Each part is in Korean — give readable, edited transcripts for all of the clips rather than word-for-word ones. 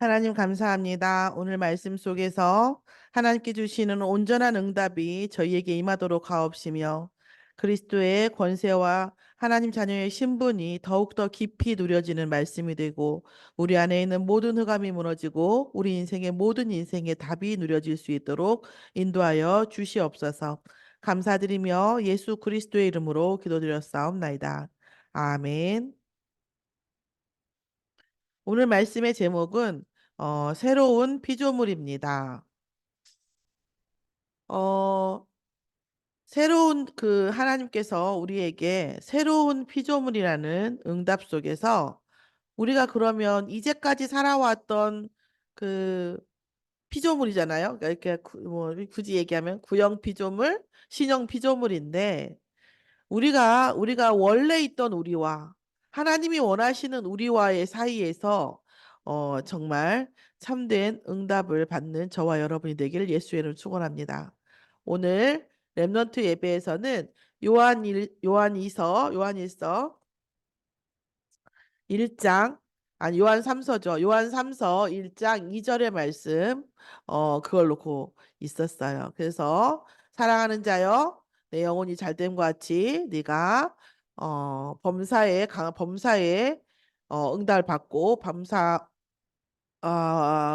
하나님 감사합니다. 오늘 말씀 속에서 하나님께 주시는 온전한 응답이 저희에게 임하도록 하옵시며 그리스도의 권세와 하나님 자녀의 신분이 더욱더 깊이 누려지는 말씀이 되고 우리 안에 있는 모든 흑암이 무너지고 우리 인생의 모든 인생의 답이 누려질 수 있도록 인도하여 주시옵소서. 감사드리며 예수 그리스도의 이름으로 기도드렸사옵나이다. 아멘. 오늘 말씀의 제목은 새로운 피조물입니다. 어, 새로운 하나님께서 우리에게 새로운 피조물이라는 응답 속에서 우리가 그러면 이제까지 살아왔던 그 피조물이잖아요. 그러니까 이렇게 뭐 굳이 얘기하면 구형 피조물, 신형 피조물인데 우리가 원래 있던 우리와 하나님이 원하시는 우리와의 사이에서 정말 참된 응답을 받는 저와 여러분이 되기를 예수의 이름으로 축원합니다. 오늘 렘넌트 예배에서는 요한일서 1장 아니 요한 3서죠. 요한 3서 1장 2절의 말씀 그걸 놓고 있었어요. 그래서 사랑하는 자여 내 영혼이 잘됨과 같이 네가 범사에 응답을 받고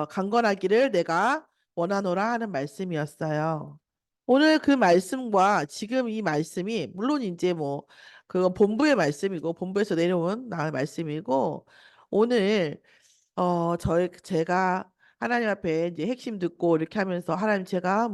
강건하기를 내가 원하노라 하는 말씀이었어요. 오늘 그 말씀과 지금 이 말씀이 물론 이제 뭐 그건 본부의 말씀이고 본부에서 내려온 나의 말씀이고 오늘 제가 하나님 앞에 이제 핵심 듣고 이렇게 하면서 하나님 제가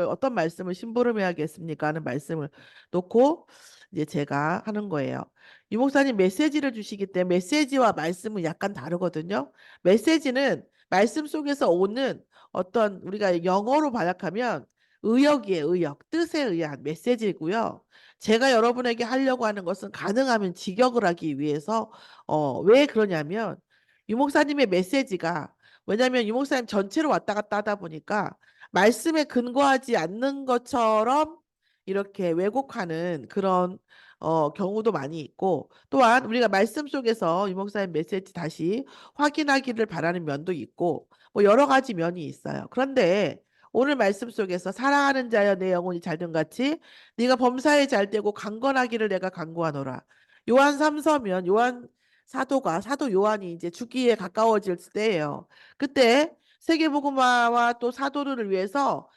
어떤 말씀을 심부름해야겠습니까 하는 말씀을 놓고 이제 제가 하는 거예요. 유 목사님 메시지를 주시기 때문에 메시지와 말씀은 약간 다르거든요. 메시지는 말씀 속에서 오는 어떤 우리가 영어로 번역하면 의역이에요. 의역. 뜻에 의한 메시지고요. 제가 여러분에게 하려고 하는 것은 가능하면 직역을 하기 위해서 왜 그러냐면 유 목사님의 메시지가 왜냐하면 유 목사님 전체로 왔다 갔다 하다 보니까 말씀에 근거하지 않는 것처럼 이렇게 왜곡하는 그런 경우도 많이 있고 또한 우리가 말씀 속에서 유 목사님 메시지 다시 확인하기를 바라는 면도 있고 뭐 여러 가지 면이 있어요. 그런데 오늘 말씀 속에서 사랑하는 자여 내 영혼이 잘됨 같이 네가 범사에 잘되고 강건하기를 내가 간구하노라. 요한 3서면 사도 요한이 이제 죽기에 가까워질 때예요. 그때 세계복음화와 또 사도를 위해서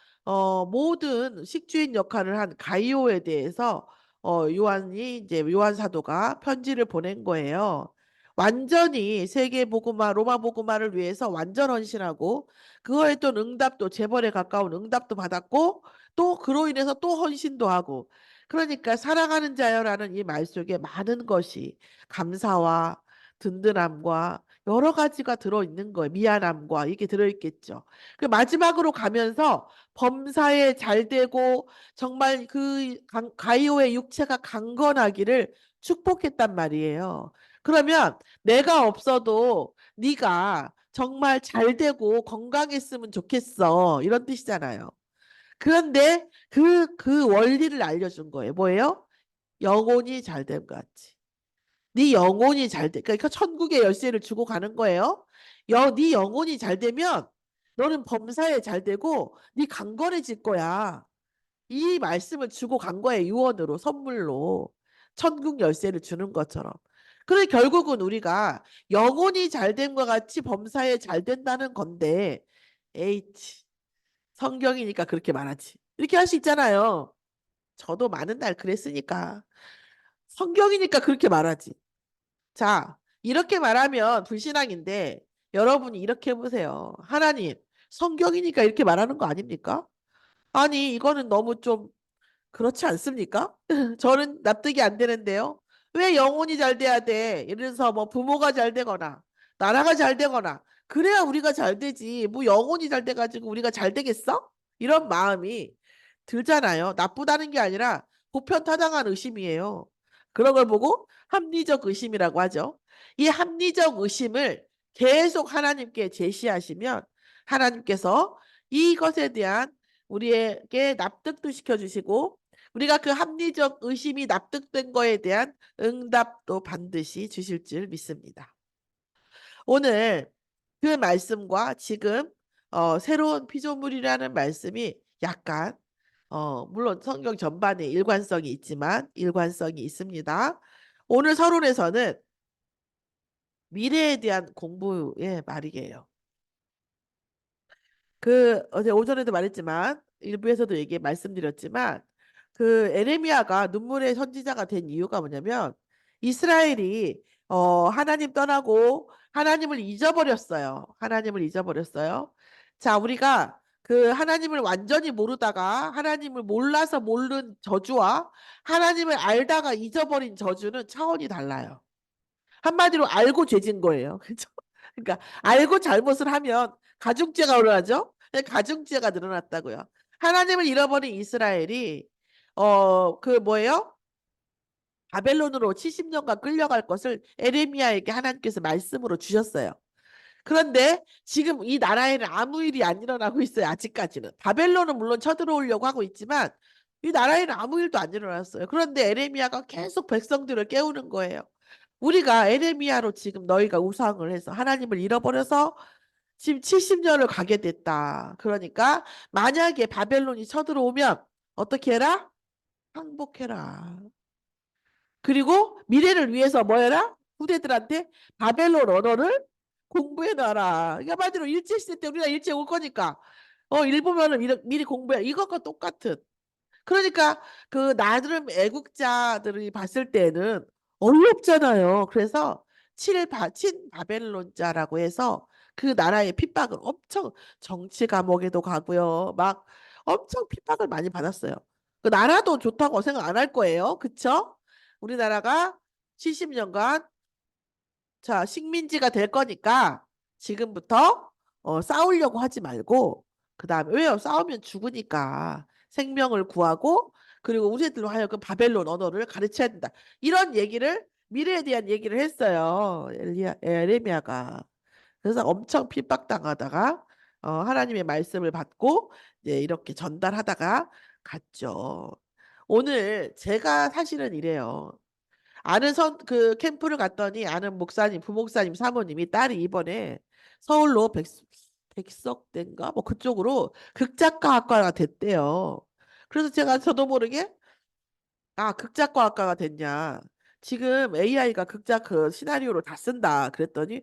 모든 식주인 역할을 한 가이오에 대해서 요한 사도가 편지를 보낸 거예요. 완전히 세계복음화, 로마복음화를 위해서 완전 헌신하고 그거에 또 응답도 재벌에 가까운 응답도 받았고 또 그로 인해서 또 헌신도 하고 그러니까 사랑하는 자여라는 이 말 속에 많은 것이 감사와 든든함과 여러 가지가 들어있는 거예요. 미안함과 이게 들어있겠죠. 그 마지막으로 가면서 범사에 잘 되고 정말 가이오의 육체가 강건하기를 축복했단 말이에요. 그러면 내가 없어도 네가 정말 잘 되고 건강했으면 좋겠어. 이런 뜻이잖아요. 그런데 그 원리를 알려준 거예요. 뭐예요? 영혼이 잘됨 같이. 네 영혼이 잘 돼. 그러니까 천국의 열쇠를 주고 가는 거예요. 네 영혼이 잘 되면 너는 범사에 잘 되고 네 강건해질 거야. 이 말씀을 주고 간 거예요. 유언으로 선물로. 천국 열쇠를 주는 것처럼. 그래 결국은 우리가 영혼이 잘 됨과 같이 범사에 잘 된다는 건데 H 성경이니까 그렇게 말하지. 이렇게 할 수 있잖아요. 저도 많은 날 그랬으니까. 성경이니까 그렇게 말하지. 자, 이렇게 말하면 불신앙인데 여러분이 이렇게 해보세요. 하나님, 성경이니까 이렇게 말하는 거 아닙니까? 아니, 이거는 너무 좀 그렇지 않습니까? 저는 납득이 안 되는데요. 왜 영혼이 잘 돼야 돼? 예를 들어서 뭐 부모가 잘 되거나 나라가 잘 되거나 그래야 우리가 잘 되지. 뭐 영혼이 잘 돼가지고 우리가 잘 되겠어? 이런 마음이 들잖아요. 나쁘다는 게 아니라 보편타당한 의심이에요. 그런 걸 보고 합리적 의심이라고 하죠. 이 합리적 의심을 계속 하나님께 제시하시면 하나님께서 이것에 대한 우리에게 납득도 시켜주시고 우리가 그 합리적 의심이 납득된 거에 대한 응답도 반드시 주실 줄 믿습니다. 오늘 그 말씀과 지금 새로운 피조물이라는 말씀이 약간 물론 성경 전반에 일관성이 있지만 일관성이 있습니다. 오늘 서론에서는 미래에 대한 공부의 말이에요. 그 어제 오전에도 말했지만 일부에서도 얘기 말씀드렸지만 그 에레미야가 눈물의 선지자가 된 이유가 뭐냐면 이스라엘이 하나님 떠나고 하나님을 잊어버렸어요. 하나님을 잊어버렸어요. 자, 우리가 그 하나님을 완전히 모르다가 하나님을 몰라서 모르는 저주와 하나님을 알다가 잊어버린 저주는 차원이 달라요. 한마디로 알고 죄진 거예요. 그죠? 그러니까 알고 잘못을 하면 가중죄가 일어나죠. 가중죄가 늘어났다고요. 하나님을 잃어버린 이스라엘이 그 뭐예요? 바벨론으로 70년간 끌려갈 것을 에레미야에게 하나님께서 말씀으로 주셨어요. 그런데 지금 이 나라에는 아무 일이 안 일어나고 있어요. 아직까지는. 바벨론은 물론 쳐들어오려고 하고 있지만 이 나라에는 아무 일도 안 일어났어요. 그런데 에레미야가 계속 백성들을 깨우는 거예요. 우리가 에레미야로 지금 너희가 우상을 해서 하나님을 잃어버려서 지금 70년을 가게 됐다. 그러니까 만약에 바벨론이 쳐들어오면 어떻게 해라? 항복해라. 그리고 미래를 위해서 뭐 해라? 후대들한테 바벨론 언어를 공부해 놔라. 그러니까 한마디로 일제시대 때 우리가 일제 올 거니까 일보면은 미리 공부해. 이것과 똑같은. 그러니까 그 나름 애국자들이 봤을 때는 어이없잖아요. 그래서 친바벨론자라고 해서 그 나라의 핍박을 엄청 정치 감옥에도 가고요. 막 엄청 핍박을 많이 받았어요. 그 나라도 좋다고 생각 안 할 거예요. 그쵸? 우리나라가 70년간 자, 식민지가 될 거니까 지금부터 싸우려고 하지 말고 그다음에 왜요? 싸우면 죽으니까 생명을 구하고 그리고 우리들로 하여금 바벨론 언어를 가르쳐야 된다. 이런 얘기를 미래에 대한 얘기를 했어요. 에레미야가. 그래서 엄청 핍박당하다가 하나님의 말씀을 받고 이제 이렇게 전달하다가 갔죠. 오늘 제가 사실은 이래요. 아는 그 캠프를 갔더니 아는 목사님, 부목사님, 사모님이 딸이 이번에 서울로 백석대인가 뭐 그쪽으로 극작가학과가 됐대요. 그래서 제가 저도 모르게 극작과학과가 됐냐. 지금 AI가 극작 그 시나리오를 다 쓴다. 그랬더니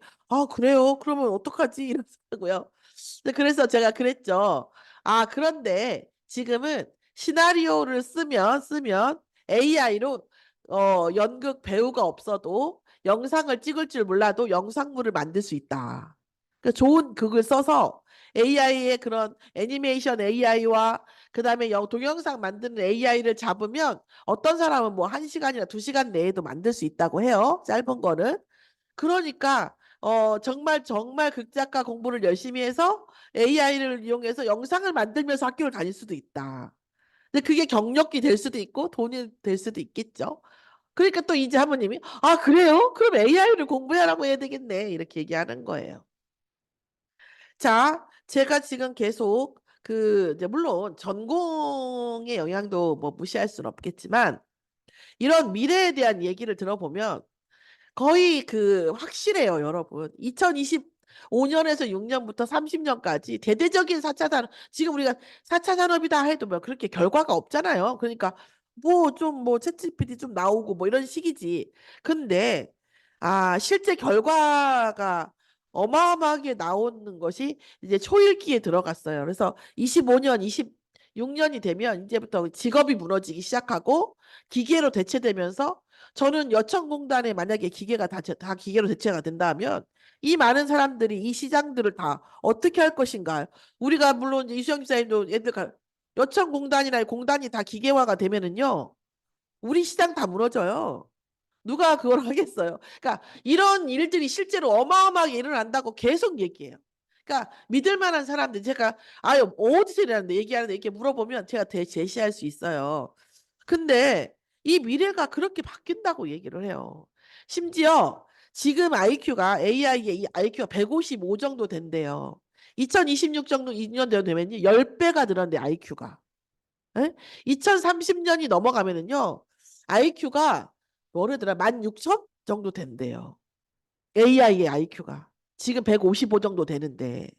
그래요? 그러면 어떡하지? 이러더라고요. 그래서 제가 그랬죠. 그런데 지금은 시나리오를 쓰면 AI로 연극 배우가 없어도 영상을 찍을 줄 몰라도 영상물을 만들 수 있다. 그러니까 좋은 극을 써서 AI의 그런 애니메이션 AI와 그다음에 동영상 만드는 AI를 잡으면 어떤 사람은 뭐 1시간이나 2시간 내에도 만들 수 있다고 해요. 짧은 거는. 그러니까 정말 정말 극작가 공부를 열심히 해서 AI를 이용해서 영상을 만들면서 학교를 다닐 수도 있다. 근데 그게 경력이 될 수도 있고 돈이 될 수도 있겠죠. 그러니까 또 이제 하모님이 그래요? 그럼 AI를 공부하라고 해야 되겠네. 이렇게 얘기하는 거예요. 자, 제가 지금 계속 이제 물론 전공의 영향도 뭐 무시할 수는 없겠지만 이런 미래에 대한 얘기를 들어보면 거의 확실해요, 여러분. 2025년에서 6년부터 30년까지 대대적인 4차 산업, 지금 우리가 4차 산업이다 해도 뭐 그렇게 결과가 없잖아요. 그러니까 뭐 챗GPT 좀 나오고 뭐 이런 식이지. 근데 실제 결과가 어마어마하게 나오는 것이 이제 초읽기에 들어갔어요. 그래서 25년, 26년이 되면 이제부터 직업이 무너지기 시작하고 기계로 대체되면서 저는 여천공단에 만약에 기계가 다 기계로 대체가 된다면 이 많은 사람들이 이 시장들을 다 어떻게 할 것인가. 우리가 물론 이수영 기자님도 여천공단이나 공단이 다 기계화가 되면은요. 우리 시장 다 무너져요. 누가 그걸 하겠어요. 그러니까 이런 일들이 실제로 어마어마하게 일어난다고 계속 얘기해요. 그러니까 믿을 만한 사람들 제가 어디서 일어나는데 얘기하는데 이렇게 물어보면 제가 제시할 수 있어요. 근데 이 미래가 그렇게 바뀐다고 얘기를 해요. 심지어 지금 IQ가 AI의 IQ가 155 정도 된대요. 2026 정도 2년 되면 10배가 늘었는데 IQ가. 2030년이 넘어가면은요. IQ가 뭐래더라 16,000 정도 된대요. AI의 IQ가. 지금 155 정도 되는데.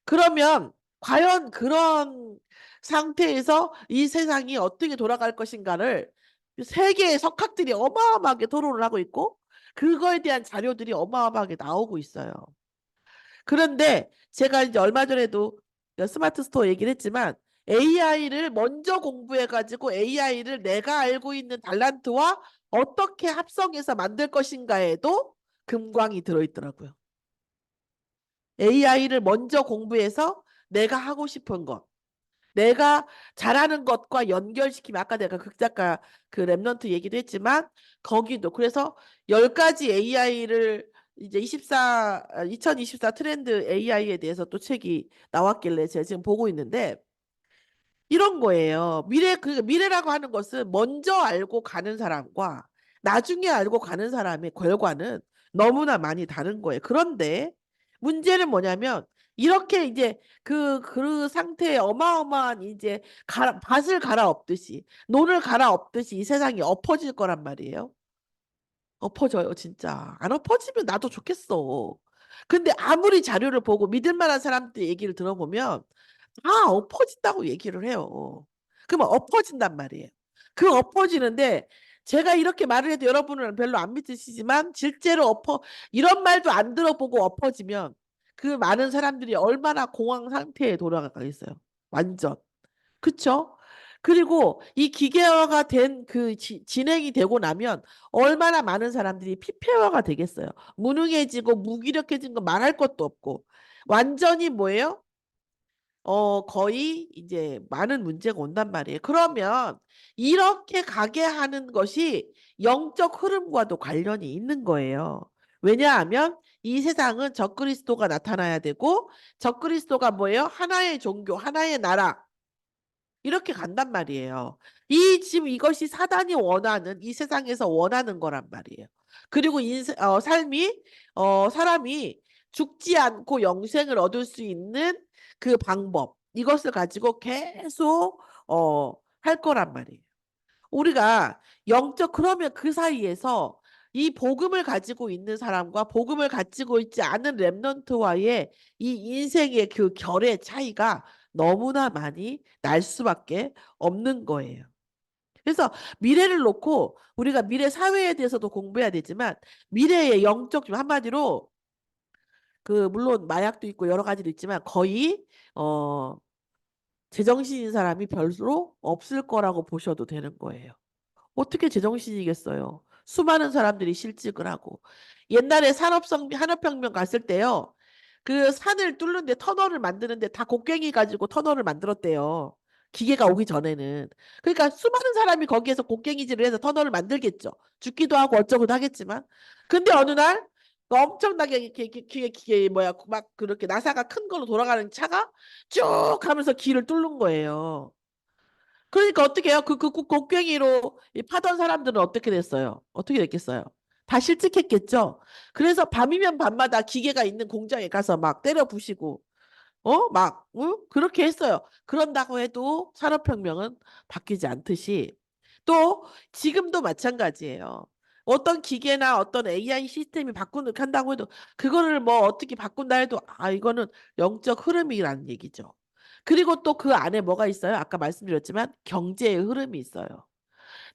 그러면 과연 그런 상태에서 이 세상이 어떻게 돌아갈 것인가를 세계의 석학들이 어마어마하게 토론을 하고 있고 그거에 대한 자료들이 어마어마하게 나오고 있어요. 그런데 제가 이제 얼마 전에도 스마트 스토어 얘기를 했지만 AI를 먼저 공부해가지고 AI를 내가 알고 있는 달란트와 어떻게 합성해서 만들 것인가에도 금광이 들어있더라고요. AI를 먼저 공부해서 내가 하고 싶은 것, 내가 잘하는 것과 연결시키면 아까 내가 극작가 그 랩넌트 얘기도 했지만 거기도 그래서 10가지 AI를 이제 2024 트렌드 AI에 대해서 또 책이 나왔길래 제가 지금 보고 있는데 이런 거예요. 미래라고 하는 것은 먼저 알고 가는 사람과 나중에 알고 가는 사람의 결과는 너무나 많이 다른 거예요. 그런데 문제는 뭐냐면 이렇게 이제 그 상태에 어마어마한 이제 밭을 갈아엎듯이 논을 갈아엎듯이 이 세상이 엎어질 거란 말이에요. 엎어져요, 진짜. 안 엎어지면 나도 좋겠어. 근데 아무리 자료를 보고 믿을 만한 사람들 얘기를 들어보면 다 엎어진다고 얘기를 해요. 그러면 엎어진단 말이에요. 그 엎어지는데 제가 이렇게 말을 해도 여러분은 별로 안 믿으시지만 실제로 이런 말도 안 들어보고 엎어지면 그 많은 사람들이 얼마나 공황 상태에 돌아가겠어요. 완전. 그쵸? 그리고 이 기계화가 된 그 진행이 되고 나면 얼마나 많은 사람들이 피폐화가 되겠어요. 무능해지고 무기력해진 거 말할 것도 없고 완전히 뭐예요? 거의 이제 많은 문제가 온단 말이에요. 그러면 이렇게 가게 하는 것이 영적 흐름과도 관련이 있는 거예요. 왜냐하면 이 세상은 적그리스도가 나타나야 되고 적그리스도가 뭐예요? 하나의 종교, 하나의 나라. 이렇게 간단 말이에요. 지금 이것이 사단이 원하는 이 세상에서 원하는 거란 말이에요. 그리고 사람이 죽지 않고 영생을 얻을 수 있는 그 방법 이것을 가지고 계속 할 거란 말이에요. 우리가 그러면 그 사이에서 이 복음을 가지고 있는 사람과 복음을 가지고 있지 않은 렘넌트와의 이 인생의 그 결의 차이가 너무나 많이 날 수밖에 없는 거예요. 그래서 미래를 놓고 우리가 미래 사회에 대해서도 공부해야 되지만 미래의 영적 한마디로 물론 마약도 있고 여러 가지도 있지만 거의 제정신인 사람이 별로 없을 거라고 보셔도 되는 거예요. 어떻게 제정신이겠어요? 수많은 사람들이 실직을 하고. 옛날에 산업혁명 갔을 때요. 그 산을 뚫는데 터널을 만드는데 다 곡괭이 가지고 터널을 만들었대요. 기계가 오기 전에는. 그러니까 수많은 사람이 거기에서 곡괭이질을 해서 터널을 만들겠죠. 죽기도 하고 어쩌고도 하겠지만. 근데 어느 날 엄청나게 뭐야 막 그렇게 나사가 큰 걸로 돌아가는 차가 쭉 하면서 길을 뚫는 거예요. 그러니까 어떻게 해요? 곡괭이로 파던 사람들은 어떻게 됐어요? 어떻게 됐겠어요? 다 실직했겠죠? 그래서 밤이면 밤마다 기계가 있는 공장에 가서 막 때려 부시고, 그렇게 했어요. 그런다고 해도 산업혁명은 바뀌지 않듯이 또 지금도 마찬가지예요. 어떤 기계나 어떤 AI 시스템이 한다고 해도 그거를 뭐 어떻게 바꾼다 해도 이거는 영적 흐름이라는 얘기죠. 그리고 또 그 안에 뭐가 있어요? 아까 말씀드렸지만 경제의 흐름이 있어요.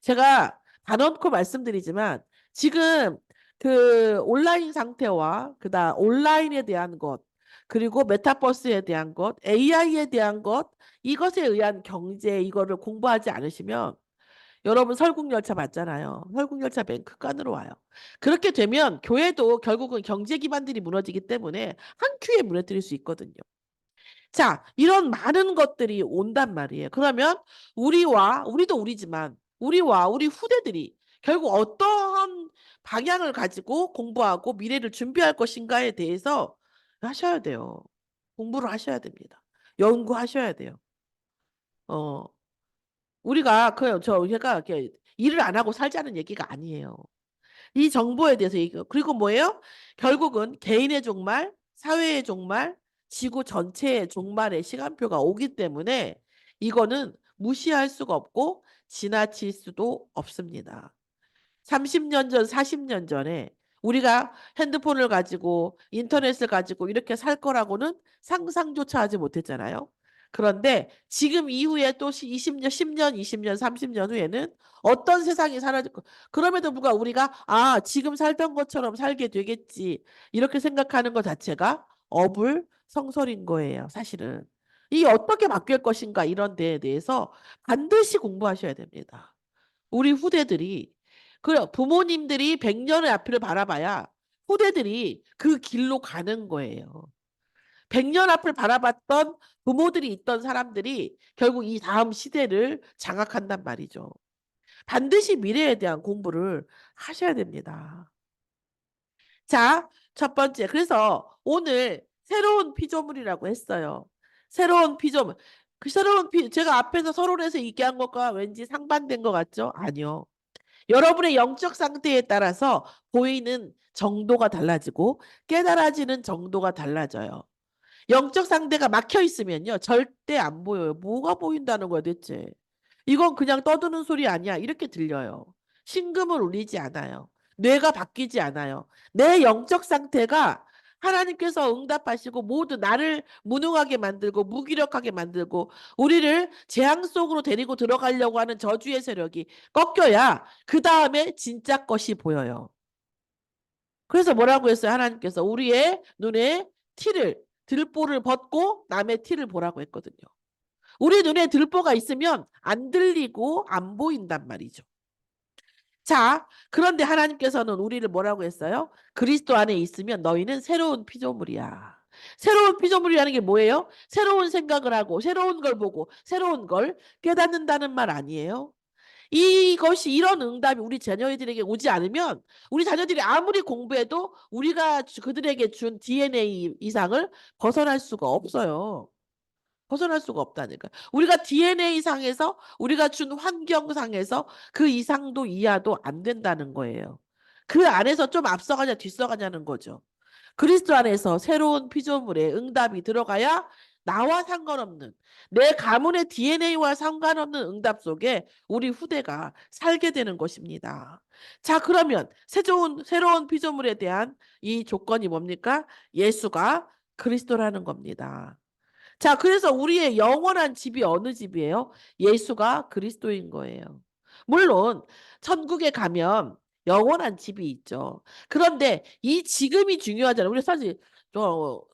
제가 단언코 말씀드리지만 지금 그 온라인 상태와 그다음 온라인에 대한 것 그리고 메타버스에 대한 것, AI에 대한 것 이것에 의한 경제 이거를 공부하지 않으시면 여러분 설국열차 봤잖아요. 설국열차 맨 끝간으로 와요. 그렇게 되면 교회도 결국은 경제 기반들이 무너지기 때문에 한 큐에 무너뜨릴 수 있거든요. 자, 이런 많은 것들이 온단 말이에요. 그러면 우리도 우리지만 우리와 우리 후대들이 결국 어떠한 방향을 가지고 공부하고 미래를 준비할 것인가에 대해서 하셔야 돼요. 공부를 하셔야 됩니다. 연구하셔야 돼요. 어, 제가 이렇게 일을 안 하고 살자는 얘기가 아니에요. 이 정보에 대해서 그리고 뭐예요? 결국은 개인의 종말, 사회의 종말, 지구 전체의 종말의 시간표가 오기 때문에 이거는 무시할 수가 없고 지나칠 수도 없습니다. 30년 전, 40년 전에 우리가 핸드폰을 가지고 인터넷을 가지고 이렇게 살 거라고는 상상조차 하지 못했잖아요. 그런데 지금 이후에 또 20년, 10년, 20년, 30년 후에는 어떤 세상이 사라질 거. 그럼에도 불구하고 우리가 지금 살던 것처럼 살게 되겠지. 이렇게 생각하는 것 자체가 어불성설인 거예요, 사실은. 이 어떻게 바뀔 것인가 이런 데에 대해서 반드시 공부하셔야 됩니다. 우리 후대들이 부모님들이 100년의 앞을 바라봐야 후대들이 그 길로 가는 거예요. 100년 앞을 바라봤던 부모들이 있던 사람들이 결국 이 다음 시대를 장악한단 말이죠. 반드시 미래에 대한 공부를 하셔야 됩니다. 자, 첫 번째. 그래서 오늘 새로운 피조물이라고 했어요. 새로운 피조물. 제가 앞에서 서론에서 얘기한 것과 왠지 상반된 것 같죠? 아니요. 여러분의 영적 상태에 따라서 보이는 정도가 달라지고 깨달아지는 정도가 달라져요. 영적 상태가 막혀 있으면요. 절대 안 보여요. 뭐가 보인다는 거야, 대체. 이건 그냥 떠드는 소리 아니야. 이렇게 들려요. 심금을 울리지 않아요. 뇌가 바뀌지 않아요. 내 영적 상태가 하나님께서 응답하시고 모두 나를 무능하게 만들고 무기력하게 만들고 우리를 재앙 속으로 데리고 들어가려고 하는 저주의 세력이 꺾여야 그 다음에 진짜 것이 보여요. 그래서 뭐라고 했어요? 하나님께서 우리의 눈에 들보를 벗고 남의 티를 보라고 했거든요. 우리 눈에 들보가 있으면 안 들리고 안 보인단 말이죠. 자, 그런데 하나님께서는 우리를 뭐라고 했어요? 그리스도 안에 있으면 너희는 새로운 피조물이야. 새로운 피조물이라는 게 뭐예요? 새로운 생각을 하고 새로운 걸 보고 새로운 걸 깨닫는다는 말 아니에요? 이것이 이런 응답이 우리 자녀들에게 오지 않으면 우리 자녀들이 아무리 공부해도 우리가 그들에게 준 DNA 이상을 벗어날 수가 없어요. 벗어날 수가 없다니까. 우리가 DNA 상에서 우리가 준 환경상에서 그 이상도 이하도 안 된다는 거예요. 그 안에서 좀 앞서가냐 뒤서가냐는 거죠. 그리스도 안에서 새로운 피조물의 응답이 들어가야 나와 상관없는 내 가문의 DNA와 상관없는 응답 속에 우리 후대가 살게 되는 것입니다. 자, 그러면 새로운 피조물에 대한 이 조건이 뭡니까? 예수가 그리스도라는 겁니다. 자, 그래서 우리의 영원한 집이 어느 집이에요? 예수가 그리스도인 거예요. 물론 천국에 가면 영원한 집이 있죠. 그런데 이 지금이 중요하잖아요. 우리 사실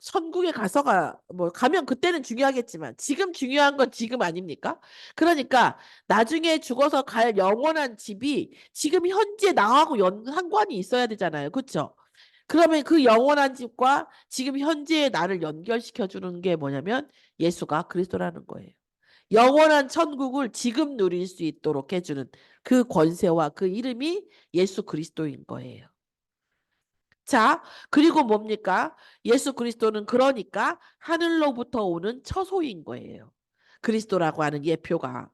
천국에 가서가 뭐 가면 그때는 중요하겠지만 지금 중요한 건 지금 아닙니까? 그러니까 나중에 죽어서 갈 영원한 집이 지금 현재 나하고 상관이 있어야 되잖아요. 그렇죠? 그러면 그 영원한 집과 지금 현재의 나를 연결시켜 주는 게 뭐냐면 예수가 그리스도라는 거예요. 영원한 천국을 지금 누릴 수 있도록 해주는 그 권세와 그 이름이 예수 그리스도인 거예요. 자, 그리고 뭡니까? 예수 그리스도는 그러니까 하늘로부터 오는 처소인 거예요. 그리스도라고 하는 예표가.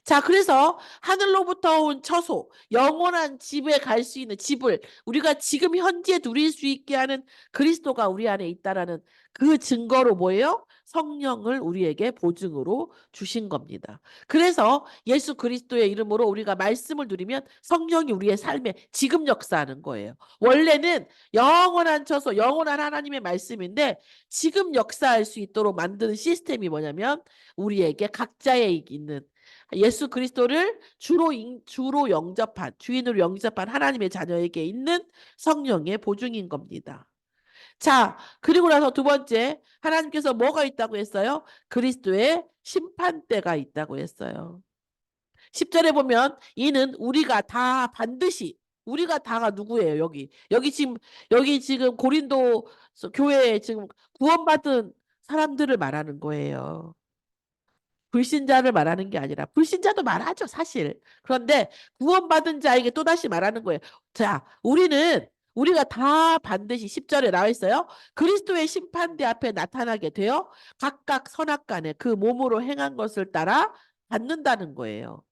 자, 그래서 하늘로부터 온 처소, 영원한 집에 갈 수 있는 집을 우리가 지금 현재 누릴 수 있게 하는 그리스도가 우리 안에 있다라는 그 증거로 뭐예요? 성령을 우리에게 보증으로 주신 겁니다. 그래서 예수 그리스도의 이름으로 우리가 말씀을 누리면 성령이 우리의 삶에 지금 역사하는 거예요. 원래는 영원한 처소, 영원한 하나님의 말씀인데 지금 역사할 수 있도록 만드는 시스템이 뭐냐면 우리에게 각자에 있는 예수 그리스도를 주로 영접한 주인으로 영접한 하나님의 자녀에게 있는 성령의 보증인 겁니다. 자, 그리고 나서 두 번째 하나님께서 뭐가 있다고 했어요? 그리스도의 심판대가 있다고 했어요. 10절에 보면 이는 우리가 다 반드시 우리가 다가 누구예요? 여기 지금 고린도 교회에 지금 구원받은 사람들을 말하는 거예요. 불신자를 말하는 게 아니라 불신자도 말하죠, 사실. 그런데 구원받은 자에게 또다시 말하는 거예요. 자, 우리가 다 반드시 10절에 나와 있어요. 그리스도의 심판대 앞에 나타나게 되어 각각 선악간에 그 몸으로 행한 것을 따라 받는다는 거예요.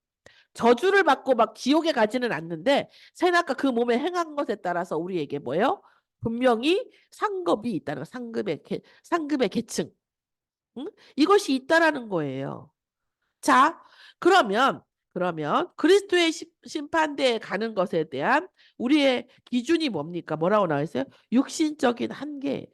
저주를 받고 막 지옥에 가지는 않는데 세나가 그 몸에 행한 것에 따라서 우리에게 뭐예요? 분명히 상급이 있다는 상급의 계층. 응? 이것이 있다라는 거예요. 자, 그러면 그러면 그리스도의 심판대에 가는 것에 대한 우리의 기준이 뭡니까? 뭐라고 나와 있어요? 육신적인 한계예요.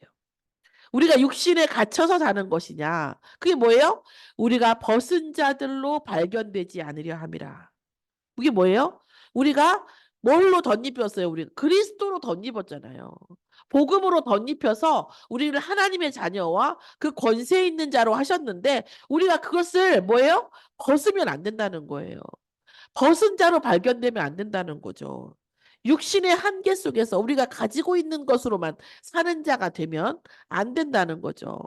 우리가 육신에 갇혀서 사는 것이냐? 그게 뭐예요? 우리가 벗은 자들로 발견되지 않으려 함이라. 그게 뭐예요? 우리가 뭘로 덧입혔어요? 우리 그리스도로 덧입었잖아요. 복음으로 덧입혀서 우리를 하나님의 자녀와 그 권세 있는 자로 하셨는데 우리가 그것을 뭐예요? 벗으면 안 된다는 거예요. 벗은 자로 발견되면 안 된다는 거죠. 육신의 한계 속에서 우리가 가지고 있는 것으로만 사는 자가 되면 안 된다는 거죠.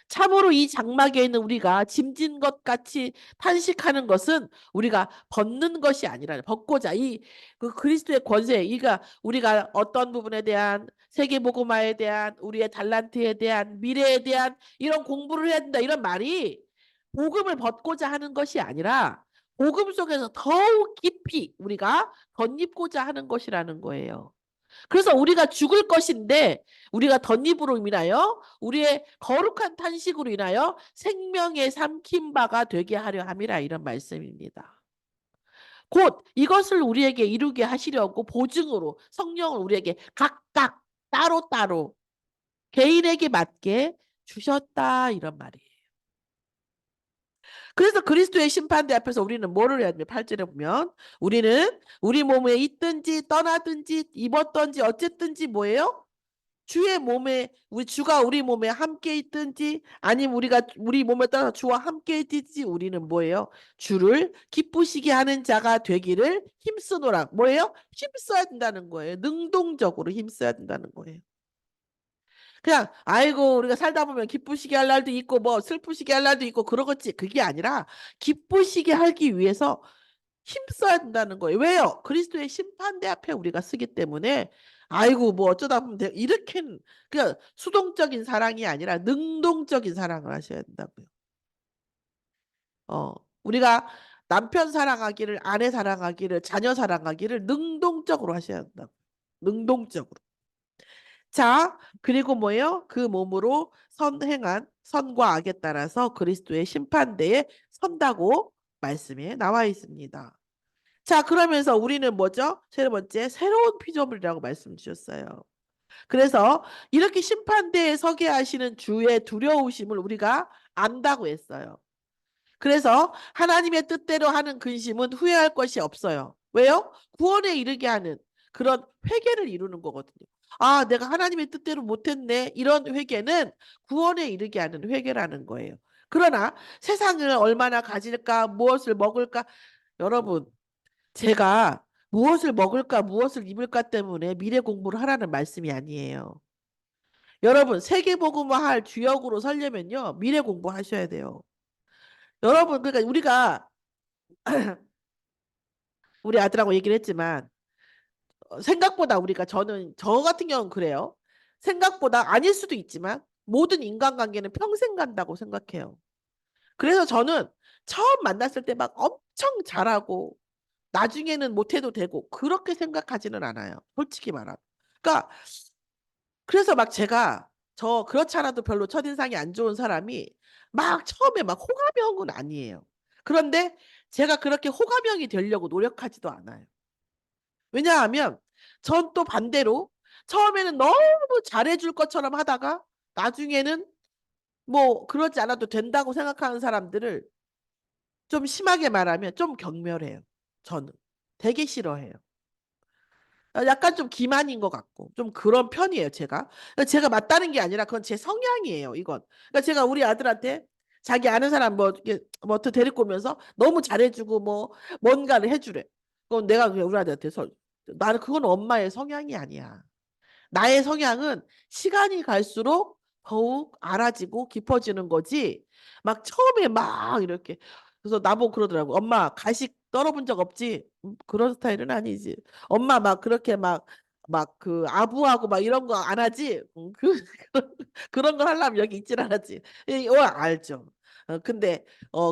참으로 이 장막에 있는 우리가 짐진 것 같이 탄식하는 것은 우리가 벗는 것이 아니라 벗고자 그 그리스도의 권세, 이가 우리가 어떤 부분에 대한 세계복음화에 대한 우리의 달란트에 대한 미래에 대한 이런 공부를 해야 된다 이런 말이 복음을 벗고자 하는 것이 아니라 복음 속에서 더욱 깊이 우리가 덧입고자 하는 것이라는 거예요. 그래서 우리가 죽을 것인데 우리가 덧입으로 인하여 우리의 거룩한 탄식으로 인하여 생명의 삼킨 바가 되게 하려 함이라 이런 말씀입니다. 곧 이것을 우리에게 이루게 하시려고 보증으로 성령을 우리에게 각각 따로따로 개인에게 맞게 주셨다 이런 말이에요. 그래서 그리스도의 심판대 앞에서 우리는 뭐를 해야 됩니까? 8절에 보면 우리는 우리 몸에 있든지 떠나든지 입었든지 어쨌든지 뭐예요? 주의 몸에 우리 주가 우리 몸에 함께 있든지 아니면 우리가 우리 몸에 따라 주와 함께 있든지 우리는 뭐예요? 주를 기쁘시게 하는 자가 되기를 힘쓰노라. 뭐예요? 힘써야 된다는 거예요. 능동적으로 힘써야 된다는 거예요. 그냥 아이고 우리가 살다 보면 기쁘시게 할 날도 있고 뭐 슬프시게 할 날도 있고 그러겠지. 그게 아니라 기쁘시게 하기 위해서 힘써야 된다는 거예요. 왜요? 그리스도의 심판대 앞에 우리가 쓰기 때문에 아이고 뭐 어쩌다 보면 이렇게는 그냥 수동적인 사랑이 아니라 능동적인 사랑을 하셔야 된다고요. 어, 우리가 남편 사랑하기를 아내 사랑하기를 자녀 사랑하기를 능동적으로 하셔야 된다고. 능동적으로. 자, 그리고 뭐예요? 그 몸으로 선행한 선과 악에 따라서 그리스도의 심판대에 선다고 말씀에 나와 있습니다. 자, 그러면서 우리는 뭐죠? 세 번째, 새로운 피조물이라고 말씀 주셨어요. 그래서 이렇게 심판대에 서게 하시는 주의 두려우심을 우리가 안다고 했어요. 그래서 하나님의 뜻대로 하는 근심은 후회할 것이 없어요. 왜요? 구원에 이르게 하는 그런 회개를 이루는 거거든요. 아, 내가 하나님의 뜻대로 못했네. 이런 회개는 구원에 이르게 하는 회개라는 거예요. 그러나 세상을 얼마나 가질까, 무엇을 먹을까, 여러분, 제가 무엇을 먹을까, 무엇을 입을까 때문에 미래 공부를 하라는 말씀이 아니에요. 여러분, 세계복음화 할 주역으로 서려면요, 미래 공부하셔야 돼요. 여러분, 그러니까 우리가 우리 아들하고 얘기를 했지만 생각보다 우리가 저는 저 같은 경우는 그래요. 생각보다 아닐 수도 있지만 모든 인간관계는 평생 간다고 생각해요. 그래서 저는 처음 만났을 때 막 엄청 잘하고 나중에는 못해도 되고 그렇게 생각하지는 않아요. 솔직히 말하면. 그러니까 그래서 막 제가 저 그렇지 않아도 별로 첫인상이 안 좋은 사람이 막 처음에 막 호감형은 아니에요. 그런데 제가 그렇게 호감형이 되려고 노력하지도 않아요. 왜냐하면 전 또 반대로 처음에는 너무 잘해줄 것처럼 하다가 나중에는 뭐 그러지 않아도 된다고 생각하는 사람들을 좀 심하게 말하면 좀 경멸해요. 저는. 되게 싫어해요. 약간 좀 기만인 것 같고 좀 그런 편이에요, 제가. 그러니까 제가 맞다는 게 아니라 그건 제 성향이에요, 이건. 그러니까 제가 우리 아들한테 자기 아는 사람 뭐 이렇게 뭐 데리고 오면서 너무 잘해주고 뭐 뭔가를 해주래. 그럼 내가 그냥 우리 아들한테 나는 그건 엄마의 성향이 아니야. 나의 성향은 시간이 갈수록 더욱 알아지고 깊어지는 거지. 막 처음에 막 이렇게. 그래서 나보고 그러더라고. 엄마 가식 떨어본 적 없지? 그런 스타일은 아니지. 엄마 막 그렇게 막 그 아부하고 막 이런 거 안 하지? 그런 걸 하려면 여기 있질 않았지. 알죠. 근데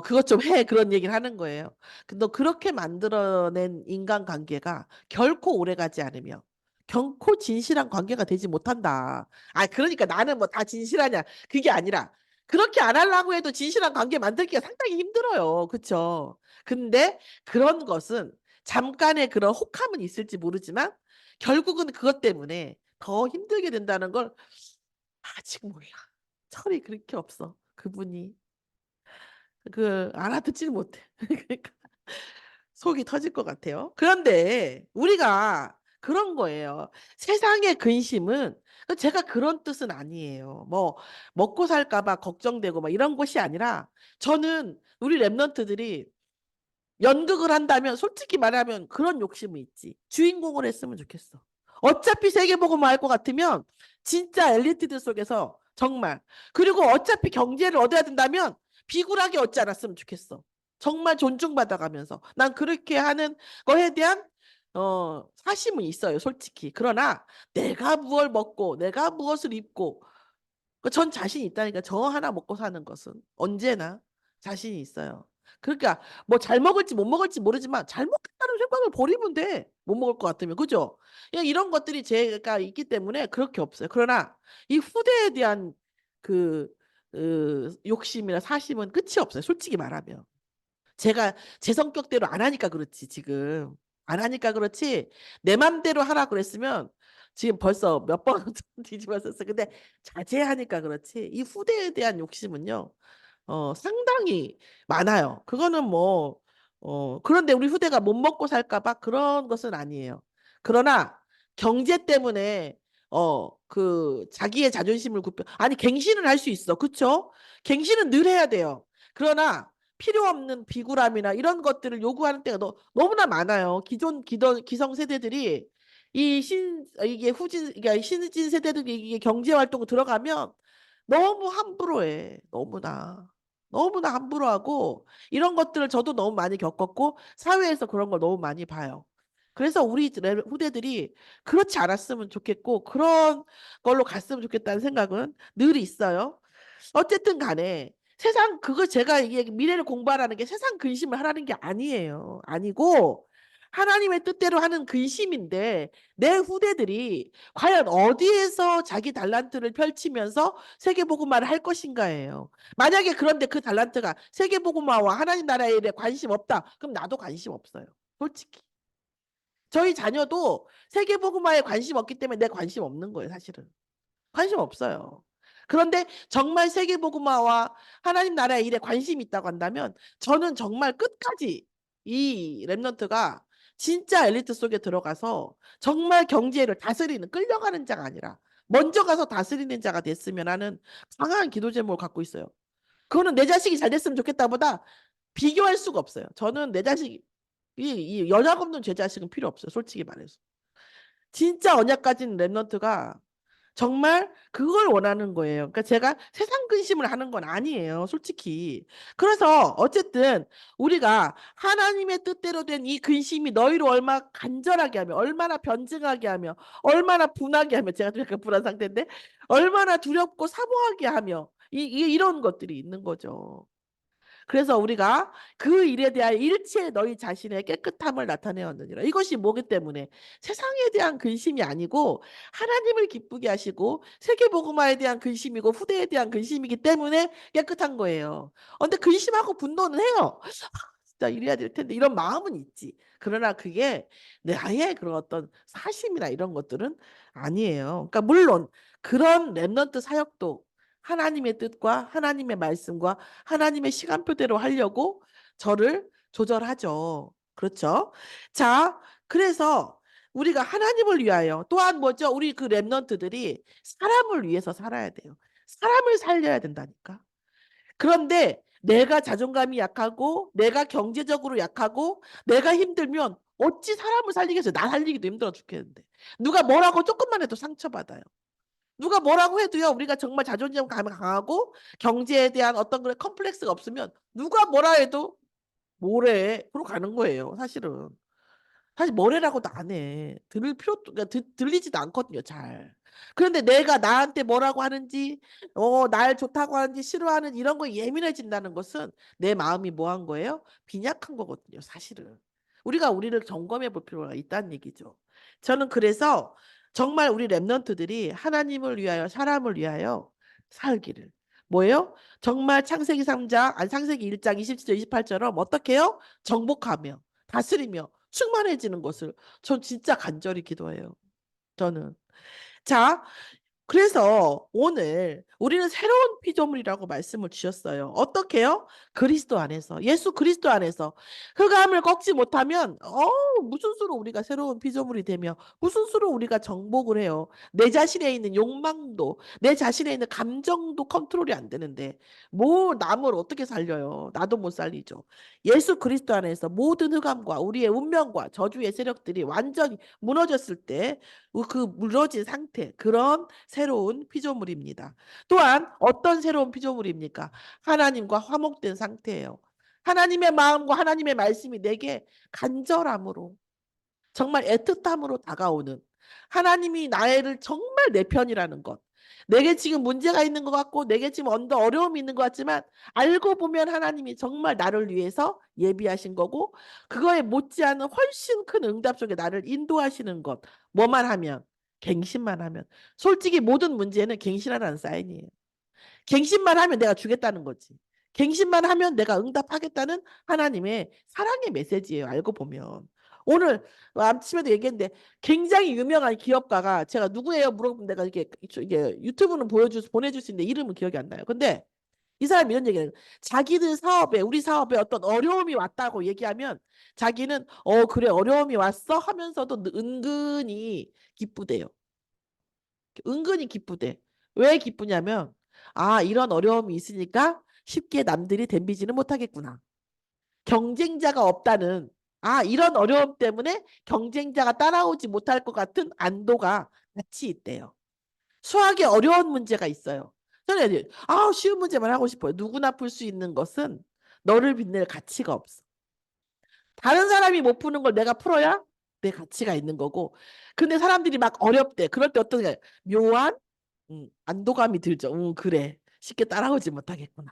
그것 좀 해. 그런 얘기를 하는 거예요. 근데 그렇게 만들어낸 인간관계가 결코 오래가지 않으며 결코 진실한 관계가 되지 못한다. 아, 그러니까 나는 뭐 다 진실하냐. 그게 아니라 그렇게 안 하려고 해도 진실한 관계 만들기가 상당히 힘들어요. 그쵸? 근데 그런 것은 잠깐의 그런 혹함은 있을지 모르지만 결국은 그것 때문에 더 힘들게 된다는 걸 아직 몰라. 철이 그렇게 없어. 그분이. 알아듣지를 못해. 그러니까 속이 터질 것 같아요. 그런데 우리가 그런 거예요. 세상의 근심은 제가 그런 뜻은 아니에요. 뭐 먹고 살까 봐 걱정되고 막 이런 것이 아니라 저는 우리 랩런트들이 연극을 한다면 솔직히 말하면 그런 욕심이 있지. 주인공을 했으면 좋겠어. 어차피 세계보고만 할 것 같으면 진짜 엘리트들 속에서 정말 그리고 어차피 경제를 얻어야 된다면 비굴하게 얻지 않았으면 좋겠어. 정말 존중받아가면서 난 그렇게 하는 거에 대한 사심은 있어요, 솔직히. 그러나 내가 무엇을 먹고 내가 무엇을 입고 전 자신이 있다니까. 저 하나 먹고 사는 것은 언제나 자신이 있어요. 그러니까 뭐 잘 먹을지 못 먹을지 모르지만 잘 먹겠다는 생각을 버리면 돼. 못 먹을 것 같으면. 그죠? 그냥 이런 것들이 제가 있기 때문에 그렇게 없어요. 그러나 이 후대에 대한 그, 욕심이나 사심은 끝이 없어요. 솔직히 말하면. 제가 제 성격대로 안 하니까 그렇지, 지금. 안 하니까 그렇지, 내 맘대로 하라 그랬으면 지금 벌써 몇 번 뒤집었었어. 근데 자제하니까 그렇지, 이 후대에 대한 욕심은요, 상당히 많아요. 그거는 뭐, 그런데 우리 후대가 못 먹고 살까 봐 그런 것은 아니에요. 그러나 경제 때문에, 자기의 자존심을 아니, 갱신은 할 수 있어. 그쵸? 갱신은 늘 해야 돼요. 그러나 필요 없는 비굴함이나 이런 것들을 요구하는 때가 너무나 많아요. 기성 세대들이 이게 그러니까 신진 세대들이 이게 경제 활동 들어가면 너무 함부로 해. 너무나. 너무나 함부로 하고 이런 것들을 저도 너무 많이 겪었고 사회에서 그런 걸 너무 많이 봐요. 그래서 우리 후대들이 그렇지 않았으면 좋겠고 그런 걸로 갔으면 좋겠다는 생각은 늘 있어요. 어쨌든 간에 세상 그거 제가 이게 미래를 공부하라는 게 세상 근심을 하라는 게 아니에요. 아니고 하나님의 뜻대로 하는 근심인데 내 후대들이 과연 어디에서 자기 달란트를 펼치면서 세계복음화를 할 것인가예요. 만약에 그런데 그 달란트가 세계복음화와 하나님 나라에 대해 관심 없다. 그럼 나도 관심 없어요. 솔직히. 저희 자녀도 세계복음화에 관심 없기 때문에 내 관심 없는 거예요, 사실은. 관심 없어요. 그런데 정말 세계복음화와 하나님 나라의 일에 관심이 있다고 한다면 저는 정말 끝까지 이 랩런트가 진짜 엘리트 속에 들어가서 정말 경제를 다스리는, 끌려가는 자가 아니라 먼저 가서 다스리는 자가 됐으면 하는 강한 기도 제목을 갖고 있어요. 그거는 내 자식이 잘 됐으면 좋겠다보다 비교할 수가 없어요. 저는 내 자식이 이 연약 없는 제 자식은 필요 없어요. 솔직히 말해서. 진짜 언약 가진 랩런트가 정말 그걸 원하는 거예요. 그러니까 제가 세상 근심을 하는 건 아니에요, 솔직히. 그래서 어쨌든 우리가 하나님의 뜻대로 된 이 근심이 너희를 얼마나 간절하게 하며, 얼마나 변증하게 하며, 얼마나 분하게 하며, 제가 좀 약간 불안 상태인데, 얼마나 두렵고 사모하게 하며, 이런 것들이 있는 거죠. 그래서 우리가 그 일에 대한 일체의 너희 자신의 깨끗함을 나타내었느니라. 이것이 뭐기 때문에 세상에 대한 근심이 아니고 하나님을 기쁘게 하시고 세계복음화에 대한 근심이고 후대에 대한 근심이기 때문에 깨끗한 거예요. 근데 근심하고 분노는 해요. 진짜 이래야 될 텐데 이런 마음은 있지. 그러나 그게 나의 그런 어떤 사심이나 이런 것들은 아니에요. 그러니까 물론 그런 랩넌트 사역도 하나님의 뜻과 하나님의 말씀과 하나님의 시간표대로 하려고 저를 조절하죠. 그렇죠? 자, 그래서 우리가 하나님을 위하여 또한 뭐죠? 우리 그 랩넌트들이 사람을 위해서 살아야 돼요. 사람을 살려야 된다니까. 그런데 내가 자존감이 약하고 내가 경제적으로 약하고 내가 힘들면 어찌 사람을 살리겠어요. 나 살리기도 힘들어 죽겠는데. 누가 뭐라고 조금만 해도 상처받아요. 누가 뭐라고 해도요. 우리가 정말 자존감 강하고 경제에 대한 어떤 그런 컴플렉스가 없으면 누가 뭐라 해도 뭐래. 그러고 가는 거예요. 사실은. 사실 뭐래라고도 안 해. 그러니까 들리지도 않거든요, 잘. 그런데 내가 나한테 뭐라고 하는지, 날 좋다고 하는지 싫어하는 이런 거에 예민해진다는 것은 내 마음이 뭐 한 거예요? 빈약한 거거든요, 사실은. 우리가 우리를 점검해 볼 필요가 있다는 얘기죠. 저는 그래서 정말 우리 랩런트들이 하나님을 위하여, 사람을 위하여 살기를. 뭐예요? 정말 창세기 3장, 아니 창세기 1장 27절 28절처럼 어떻게 해요? 정복하며 다스리며 충만해지는 것을 전 진짜 간절히 기도해요. 저는. 자, 그래서 오늘 우리는 새로운 피조물이라고 말씀을 주셨어요. 어떻게요? 그리스도 안에서, 예수 그리스도 안에서 흑암을 꺾지 못하면 무슨 수로 우리가 새로운 피조물이 되며 무슨 수로 우리가 정복을 해요. 내 자신에 있는 욕망도 내 자신에 있는 감정도 컨트롤이 안 되는데 뭐 남을 어떻게 살려요? 나도 못 살리죠. 예수 그리스도 안에서 모든 흑암과 우리의 운명과 저주의 세력들이 완전히 무너졌을 때 그 무너진 상태, 그런 새로운 피조물입니다. 또한 어떤 새로운 피조물입니까? 하나님과 화목된 상태예요. 하나님의 마음과 하나님의 말씀이 내게 간절함으로 정말 애틋함으로 다가오는 하나님이 나를 정말 내 편이라는 것. 내게 지금 문제가 있는 것 같고 내게 지금 어려움이 있는 것 같지만 알고 보면 하나님이 정말 나를 위해서 예비하신 거고 그거에 못지않은 훨씬 큰 응답 속에 나를 인도하시는 것. 뭐만 하면 갱신만 하면 솔직히 모든 문제는 갱신하라는 사인이에요. 갱신만 하면 내가 주겠다는 거지. 갱신만 하면 내가 응답하겠다는 하나님의 사랑의 메시지예요. 알고 보면. 오늘 아침에도 얘기했는데 굉장히 유명한 기업가가 제가 누구예요 물어보면 내가 이게 유튜브는 보내줄 수 있는데 이름은 기억이 안 나요. 근데 이 사람이 이런 얘기를 해요. 자기들 사업에 우리 사업에 어떤 어려움이 왔다고 얘기하면 자기는 그래 어려움이 왔어 하면서도 은근히 기쁘대요. 은근히 기쁘대. 왜 기쁘냐면 이런 어려움이 있으니까 쉽게 남들이 덤비지는 못하겠구나. 경쟁자가 없다는 이런 어려움 때문에 경쟁자가 따라오지 못할 것 같은 안도가 같이 있대요. 수학에 어려운 문제가 있어요. 저는 쉬운 문제만 하고 싶어요. 누구나 풀 수 있는 것은 너를 빛낼 가치가 없어. 다른 사람이 못 푸는 걸 내가 풀어야 내 가치가 있는 거고. 근데 사람들이 막 어렵대. 그럴 때 어떤 묘한 안도감이 들죠. 그래. 쉽게 따라오지 못하겠구나.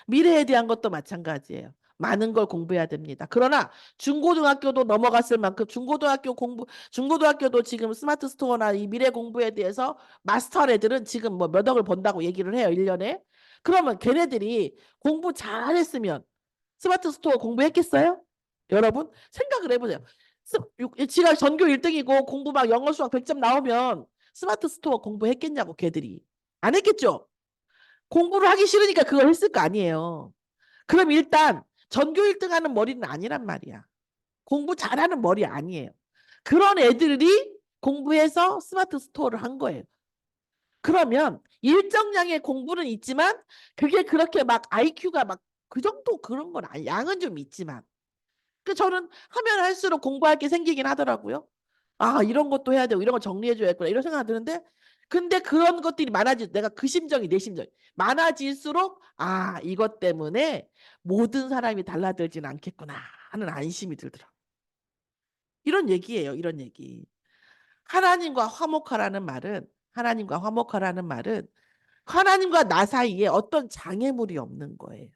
미래에 대한 것도 마찬가지예요. 많은 걸 공부해야 됩니다. 그러나 중고등학교도 넘어갔을 만큼 중고등학교도 지금 스마트 스토어나 이 미래 공부에 대해서 마스터한 애들은 지금 뭐 몇 억을 번다고 얘기를 해요. 1년에. 그러면 걔네들이 공부 잘했으면 스마트 스토어 공부했겠어요? 여러분 생각을 해보세요. 지가 전교 1등이고 공부 막 영어 수학 100점 나오면 스마트 스토어 공부했겠냐고 걔들이. 안 했겠죠? 공부를 하기 싫으니까 그걸 했을 거 아니에요. 그럼 일단 전교 1등 하는 머리는 아니란 말이야. 공부 잘하는 머리 아니에요. 그런 애들이 공부해서 스마트 스토어를 한 거예요. 그러면 일정량의 공부는 있지만 그게 그렇게 막 IQ가 막 그 정도 그런 건 아니, 양은 좀 있지만. 그 저는 하면 할수록 공부할 게 생기긴 하더라고요. 이런 것도 해야 되고 이런 거 정리해줘야겠구나 이런 생각이 드는데 근데 그런 것들이 내가 그 심정이 내 심정이 많아질수록 이것 때문에 모든 사람이 달라들진 않겠구나 하는 안심이 들더라고요. 이런 얘기예요. 이런 얘기. 하나님과 화목하라는 말은 하나님과 나 사이에 어떤 장애물이 없는 거예요.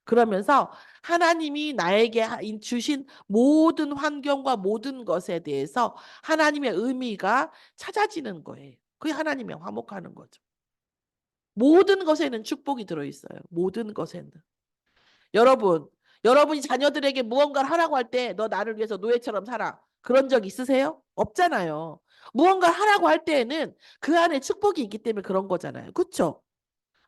그러면서 하나님이 나에게 주신 모든 환경과 모든 것에 대해서 하나님의 의미가 찾아지는 거예요. 그게 하나님의 화목하는 거죠. 모든 것에는 축복이 들어있어요. 모든 것에는. 여러분, 여러분이 자녀들에게 무언가를 하라고 할 때 너 나를 위해서 노예처럼 살아. 그런 적 있으세요? 없잖아요. 무언가를 하라고 할 때에는 그 안에 축복이 있기 때문에 그런 거잖아요. 그렇죠?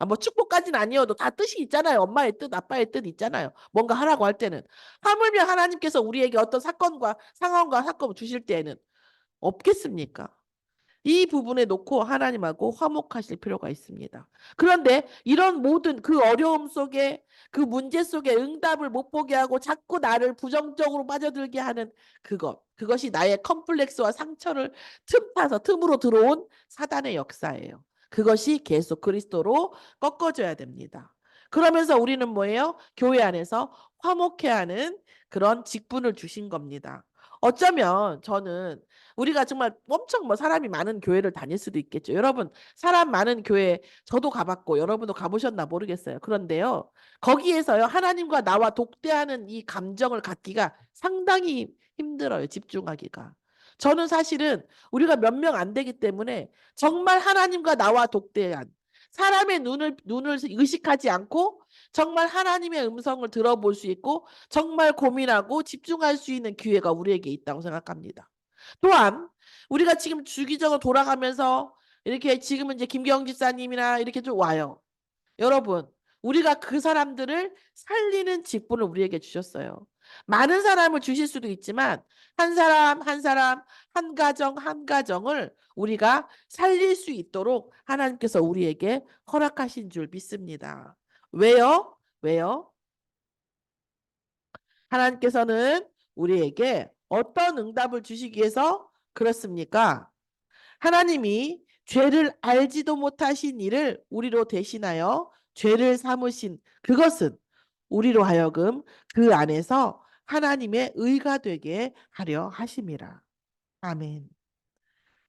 뭐 축복까지는 아니어도 다 뜻이 있잖아요. 엄마의 뜻, 아빠의 뜻 있잖아요. 뭔가 하라고 할 때는. 하물며 하나님께서 우리에게 어떤 사건과 상황과 사건을 주실 때에는 없겠습니까? 이 부분에 놓고 하나님하고 화목하실 필요가 있습니다. 그런데 이런 모든 그 어려움 속에 그 문제 속에 응답을 못 보게 하고 자꾸 나를 부정적으로 빠져들게 하는 그것이 나의 컴플렉스와 상처를 틈으로 들어온 사단의 역사예요. 그것이 계속 그리스도로 꺾어져야 됩니다. 그러면서 우리는 뭐예요? 교회 안에서 화목해 하는 그런 직분을 주신 겁니다. 어쩌면 저는 우리가 정말 엄청 사람이 많은 교회를 다닐 수도 있겠죠. 여러분, 사람 많은 교회 저도 가봤고 여러분도 가보셨나 모르겠어요. 그런데요, 거기에서요, 하나님과 나와 독대하는 이 감정을 갖기가 상당히 힘들어요. 집중하기가. 저는 사실은 우리가 몇 명 안 되기 때문에 정말 하나님과 나와 독대한 사람의 눈을 의식하지 않고 정말 하나님의 음성을 들어볼 수 있고 정말 고민하고 집중할 수 있는 기회가 우리에게 있다고 생각합니다. 또한 우리가 지금 주기적으로 돌아가면서 이렇게 지금은 이제 김경 집사님이나 이렇게 좀 와요. 여러분, 우리가 그 사람들을 살리는 직분을 우리에게 주셨어요. 많은 사람을 주실 수도 있지만 한 사람 한 사람, 한 가정 한 가정을 우리가 살릴 수 있도록 하나님께서 우리에게 허락하신 줄 믿습니다. 왜요? 왜요? 하나님께서는 우리에게 어떤 응답을 주시기 위해서 그렇습니까? 하나님이 죄를 알지도 못하신 이를 우리로 대신하여 죄를 삼으신 그것은 우리로 하여금 그 안에서 하나님의 의가 되게 하려 하심이라. 아멘.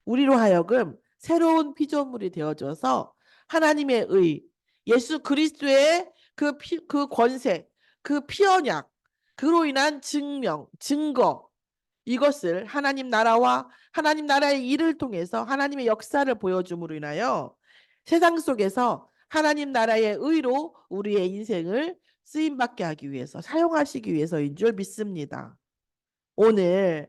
우리로 하여금 새로운 피조물이 되어져서 하나님의 의, 예수 그리스도의 그 권세, 그 피언약, 그로 인한 증명, 증거, 이것을 하나님 나라와 하나님 나라의 일을 통해서 하나님의 역사를 보여줌으로 인하여 세상 속에서 하나님 나라의 의로 우리의 인생을 쓰임받게 하기 위해서 사용하시기 위해서인 줄 믿습니다. 오늘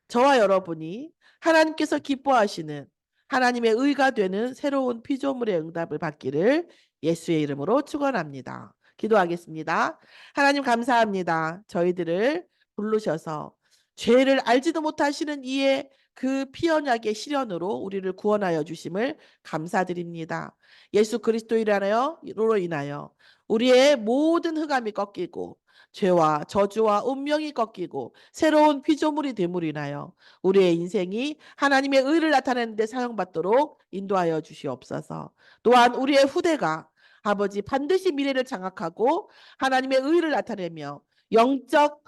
저와 여러분이 하나님께서 기뻐하시는 하나님의 의가 되는 새로운 피조물의 응답을 받기를 예수의 이름으로 축원합니다. 기도하겠습니다. 하나님 감사합니다. 저희들을 부르셔서 죄를 알지도 못하시는 이의 그 피언약의 시련으로 우리를 구원하여 주심을 감사드립니다. 예수 그리스도로 인하여 우리의 모든 흑암이 꺾이고 죄와 저주와 운명이 꺾이고 새로운 피조물이 됨으로 인하여 우리의 인생이 하나님의 의를 나타내는 데 사용받도록 인도하여 주시옵소서. 또한 우리의 후대가 아버지 반드시 미래를 장악하고 하나님의 의를 나타내며 영적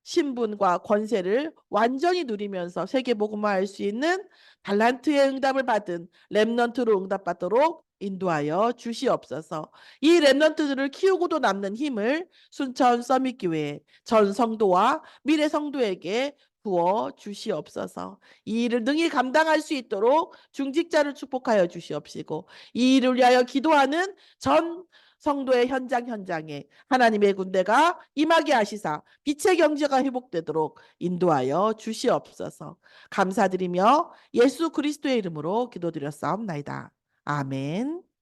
신분과 권세를 완전히 누리면서 세계복음화할 수 있는 달란트의 응답을 받은 렘넌트로 응답받도록 인도하여 주시옵소서. 이 렘넌트들을 키우고도 남는 힘을 순천 서밋교회 전 성도와 미래 성도에게 부어 주시옵소서. 이 일을 능히 감당할 수 있도록 중직자를 축복하여 주시옵시고 이 일을 위하여 기도하는 전 성도의 현장에 하나님의 군대가 임하게 하시사 빛의 경제가 회복되도록 인도하여 주시옵소서. 감사드리며 예수 그리스도의 이름으로 기도드렸사옵나이다. 아멘.